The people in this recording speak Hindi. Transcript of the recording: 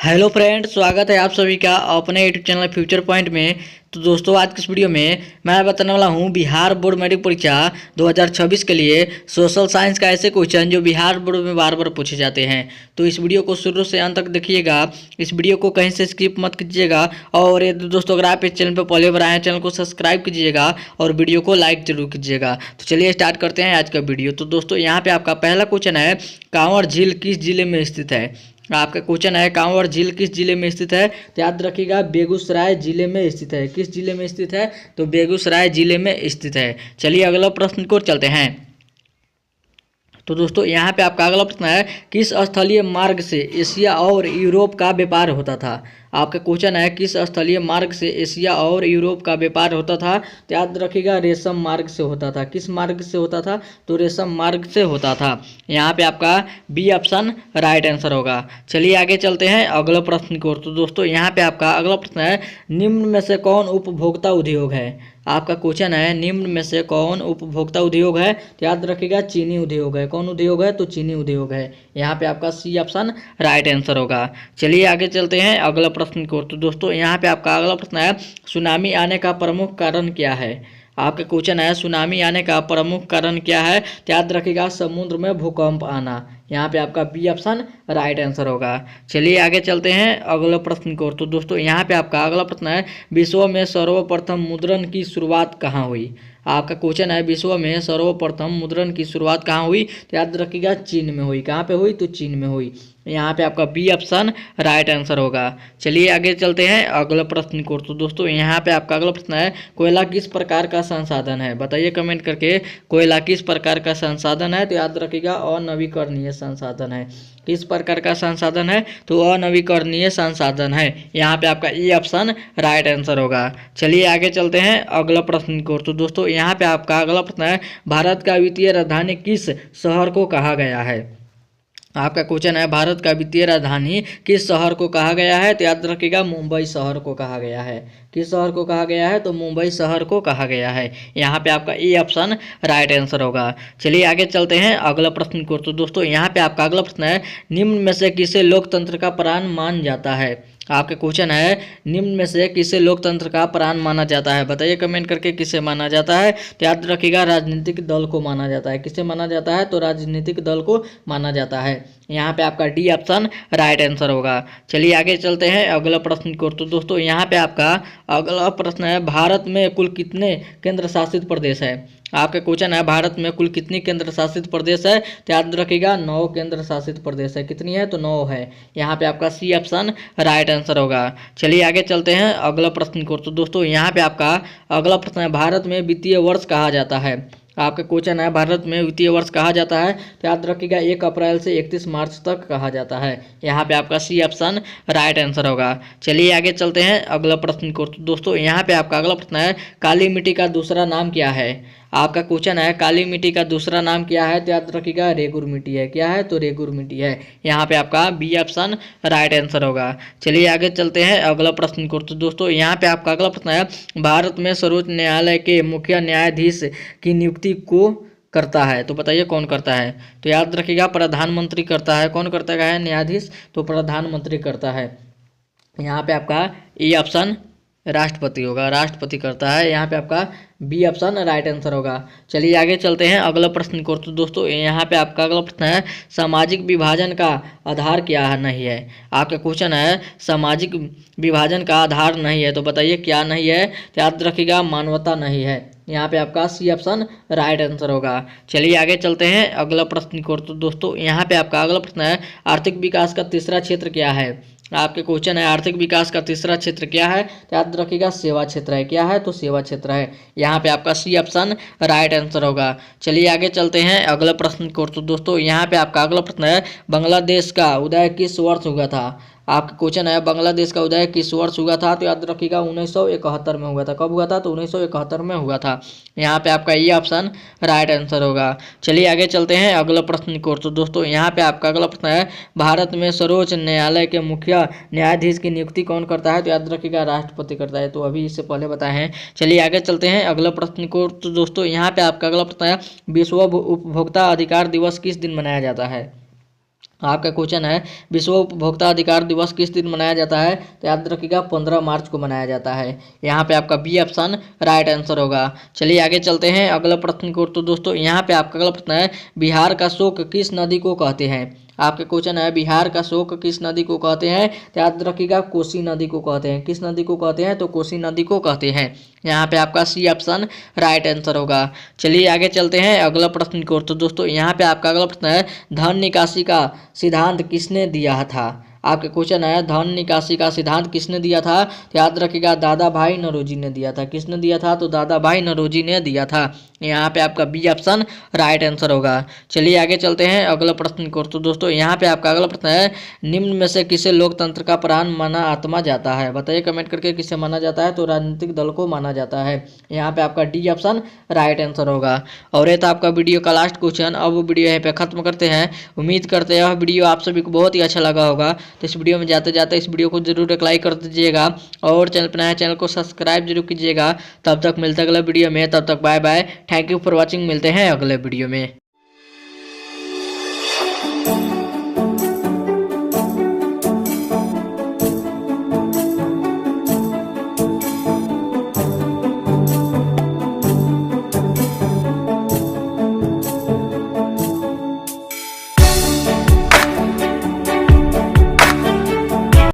हेलो फ्रेंड, स्वागत है आप सभी का अपने यूट्यूब चैनल फ्यूचर पॉइंट में। तो दोस्तों, आज की इस वीडियो में मैं बताने वाला हूं बिहार बोर्ड मैट्रिक परीक्षा 2026 के लिए सोशल साइंस का ऐसे क्वेश्चन जो बिहार बोर्ड में बार बार पूछे जाते हैं। तो इस वीडियो को शुरू से अंत तक देखिएगा, इस वीडियो को कहीं से स्किप मत कीजिएगा। और ये दोस्तों, अगर आप इस चैनल पर पहले बार आए हैं, चैनल को सब्सक्राइब कीजिएगा और वीडियो को लाइक जरूर कीजिएगा। तो चलिए स्टार्ट करते हैं आज का वीडियो। तो दोस्तों, यहाँ पे आपका पहला क्वेश्चन है, कांवर झील किस जिले में स्थित है। आपका क्वेश्चन है, कांवर झील किस जिले में स्थित है। तो याद रखिएगा, बेगूसराय जिले में स्थित है। किस जिले में स्थित है? तो बेगूसराय जिले में स्थित है। चलिए अगला प्रश्न को चलते हैं। तो दोस्तों, यहाँ पे आपका अगला प्रश्न है, किस स्थलीय मार्ग से एशिया और यूरोप का व्यापार होता था। आपका क्वेश्चन है, किस स्थलीय मार्ग से एशिया और यूरोप का व्यापार होता था। तो याद रखिएगा, रेशम मार्ग से होता था। किस मार्ग से होता था? तो रेशम मार्ग से होता था। यहाँ पे आपका बी ऑप्शन राइट आंसर होगा। चलिए आगे चलते हैं अगला प्रश्न की ओर। तो दोस्तों, यहाँ पे आपका अगला प्रश्न है, निम्न में से कौन उपभोक्ता उद्योग है। आपका क्वेश्चन है, निम्न में से कौन उपभोक्ता उद्योग है। तो याद रखिएगा, चीनी उद्योग है। कौन उद्योग है? तो चीनी उद्योग है। यहाँ पे आपका सी ऑप्शन राइट आंसर होगा। चलिए आगे चलते हैं अगला प्रश्न की ओर। तो दोस्तों, यहाँ पे आपका अगला प्रश्न है, सुनामी आने का प्रमुख कारण क्या है। आपका क्वेश्चन है, सुनामी आने का प्रमुख कारण क्या है। तो याद रखिएगा, समुद्र में भूकंप आना। यहाँ पे आपका बी ऑप्शन राइट आंसर होगा। चलिए आगे चलते हैं अगला प्रश्न की ओर। तो दोस्तों, यहाँ पे आपका अगला प्रश्न है, विश्व में सर्वप्रथम मुद्रण की शुरुआत कहाँ हुई। आपका क्वेश्चन है, विश्व में सर्वप्रथम मुद्रण की शुरुआत कहाँ हुई। तो याद रखिएगा, चीन में हुई। कहाँ पे हुई? तो चीन में हुई। यहाँ पे आपका बी ऑप्शन राइट आंसर होगा। चलिए आगे चलते हैं अगला प्रश्न की ओर। तो दोस्तों, यहाँ पे आपका अगला प्रश्न है, कोयला किस प्रकार का संसाधन है। बताइए कमेंट करके, कोयला किस प्रकार का संसाधन है। तो याद रखिएगा, अनवीकरणीय संसाधन है। किस प्रकार का संसाधन है? तो अनवीकरणीय संसाधन है। यहाँ पे आपका ई ऑप्शन राइट आंसर होगा। चलिए आगे चलते हैं अगला प्रश्न की ओर। तो दोस्तों, यहाँ पे आपका अगला प्रश्न है, भारत का वित्तीय राजधानी किस शहर को कहा गया है। आपका क्वेश्चन है, भारत का वित्तीय राजधानी किस शहर को कहा गया है। तो याद रखिएगा, मुंबई शहर को कहा गया है। किस शहर को कहा गया है? तो मुंबई शहर को कहा गया है। यहाँ पे आपका ए ऑप्शन राइट आंसर होगा। चलिए आगे चलते हैं अगला प्रश्न को। तो दोस्तों, यहाँ पे आपका अगला प्रश्न है, निम्न में से किसे लोकतंत्र का प्राण मान जाता है। आपका क्वेश्चन है, निम्न में से किसे लोकतंत्र का प्राण माना जाता है। बताइए कमेंट करके, किसे माना जाता है। तो याद रखिएगा, राजनीतिक दल को माना जाता है। किसे माना जाता है? तो राजनीतिक दल को माना जाता है। यहाँ पे आपका डी ऑप्शन राइट आंसर होगा। चलिए आगे चलते हैं अगला प्रश्न की ओर। तो दोस्तों, यहाँ पे आपका अगला प्रश्न है, भारत में कुल कितने केंद्र शासित प्रदेश है। आपका क्वेश्चन है, भारत में कुल कितनी केंद्र शासित प्रदेश है। तो याद रखिएगा, 9 केंद्र शासित प्रदेश है। कितनी है? तो 9 है। यहाँ पे आपका सी ऑप्शन राइट आंसर होगा। चलिए आगे चलते हैं अगला प्रश्न की ओर। तो दोस्तों, यहाँ पे आपका अगला प्रश्न है, भारत में वित्तीय वर्ष कहा जाता है। आपका क्वेश्चन है, भारत में वित्तीय वर्ष कहा जाता है। तो याद रखिएगा, 1 अप्रैल से 31 मार्च तक कहा जाता है। यहाँ पे आपका सी ऑप्शन राइट आंसर होगा। चलिए आगे चलते हैं अगला प्रश्न की ओर। तो दोस्तों, यहाँ पे आपका अगला प्रश्न है, काली मिट्टी का दूसरा नाम क्या है। आपका क्वेश्चन है, काली मिट्टी का दूसरा नाम क्या है। तो याद रखिएगा, रेगुर मिट्टी है। क्या है? तो रेगुर मिट्टी है। यहाँ पे आपका बी ऑप्शन राइट आंसर होगा। चलिए आगे चलते हैं अगला प्रश्न को। तो दोस्तों, यहाँ पे आपका अगला प्रश्न है, भारत में सर्वोच्च न्यायालय के मुख्य न्यायाधीश की नियुक्ति को करता है। तो बताइए कौन करता है। तो याद रखिएगा, प्रधानमंत्री करता है। कौन करता है न्यायाधीश? तो प्रधानमंत्री करता है। यहाँ पे आपका ई ऑप्शन राष्ट्रपति होगा। राष्ट्रपति करता है। यहाँ पे आपका बी ऑप्शन राइट आंसर होगा। चलिए आगे चलते हैं अगला प्रश्न को। तो दोस्तों, यहाँ पे आपका अगला प्रश्न है, सामाजिक विभाजन का आधार क्या नहीं है। आपका क्वेश्चन है, सामाजिक विभाजन का आधार नहीं है। तो बताइए क्या नहीं है। तो याद रखिएगा, मानवता नहीं है। यहाँ पे आपका सी ऑप्शन राइट आंसर होगा। चलिए आगे चलते हैं अगला प्रश्न को। तो दोस्तों, यहाँ पे आपका अगला प्रश्न है, आर्थिक विकास का तीसरा क्षेत्र क्या है। आपके क्वेश्चन है, आर्थिक विकास का तीसरा क्षेत्र क्या है। तो याद रखिएगा, सेवा क्षेत्र है। क्या है? तो सेवा क्षेत्र है। यहाँ पे आपका सी ऑप्शन राइट आंसर होगा। चलिए आगे चलते हैं अगला प्रश्न को। तो दोस्तों, यहाँ पे आपका अगला प्रश्न है, बांग्लादेश का उदय किस वर्ष हुआ था। आपका क्वेश्चन है, बांग्लादेश का उदय किस वर्ष हुआ था। तो याद रखिएगा, 1971 में हुआ था। कब हुआ था? तो 1971 में हुआ था। यहाँ पे आपका ये ऑप्शन राइट आंसर होगा। चलिए आगे चलते हैं अगला प्रश्न की ओर। तो दोस्तों, यहाँ पे आपका अगला प्रश्न है, भारत में सर्वोच्च न्यायालय के मुख्य न्यायाधीश की नियुक्ति कौन करता है। तो याद रखिएगा, राष्ट्रपति करता है। तो अभी इससे पहले बताए हैं। चलिए आगे चलते हैं अगला प्रश्न को। तो दोस्तों, यहाँ पे आपका अगला प्रश्न है, विश्व उपभोक्ता अधिकार दिवस किस दिन मनाया जाता है। आपका क्वेश्चन है विश्व उपभोक्ता अधिकार दिवस किस दिन मनाया जाता है? तो याद रखिएगा 15 मार्च को मनाया जाता है। यहाँ पे आपका बी ऑप्शन राइट आंसर होगा। चलिए आगे चलते हैं अगला प्रश्न की ओर। तो दोस्तों यहाँ पे आपका अगला प्रश्न है बिहार का शोक किस नदी को कहते हैं? आपके क्वेश्चन है बिहार का शोक किस नदी को कहते हैं? तो याद रखिएगा कोसी नदी को कहते हैं। किस नदी को कहते हैं? तो कोसी नदी को कहते हैं। यहाँ पे आपका सी ऑप्शन राइट आंसर होगा। चलिए आगे चलते हैं अगला प्रश्न की ओर। तो दोस्तों यहाँ पे आपका अगला प्रश्न है धन निकासी का सिद्धांत किसने दिया था? आपके क्वेश्चन है धन निकासी का सिद्धांत किसने दिया था? तो याद रखिएगा दादा भाई नौरोजी ने दिया था। किसने दिया था? तो दादा भाई नौरोजी ने दिया था। यहाँ पे आपका बी ऑप्शन राइट आंसर होगा। चलिए आगे चलते हैं अगला प्रश्न की ओर। तो दोस्तों यहाँ पे आपका अगला प्रश्न है निम्न में से किसे लोकतंत्र का प्राण माना आत्मा जाता है? बताइए कमेंट करके किसे माना जाता है? तो राजनीतिक दल को माना जाता है। यहाँ पे आपका डी ऑप्शन राइट आंसर होगा। और ये था आपका वीडियो का लास्ट क्वेश्चन। अब वो वीडियो यहाँ पे खत्म करते हैं। उम्मीद करते हैं यह वीडियो आप सभी को बहुत ही अच्छा लगा होगा। तो इस वीडियो में जाते जाते इस वीडियो को जरूर एक लाइक कर दीजिएगा और चैनल पर नया चैनल को सब्सक्राइब जरूर कीजिएगा। तब तक मिलते हैं अगले वीडियो में। तब तक bye bye. Thank you for watching. मिलते हैं अगले वीडियो में।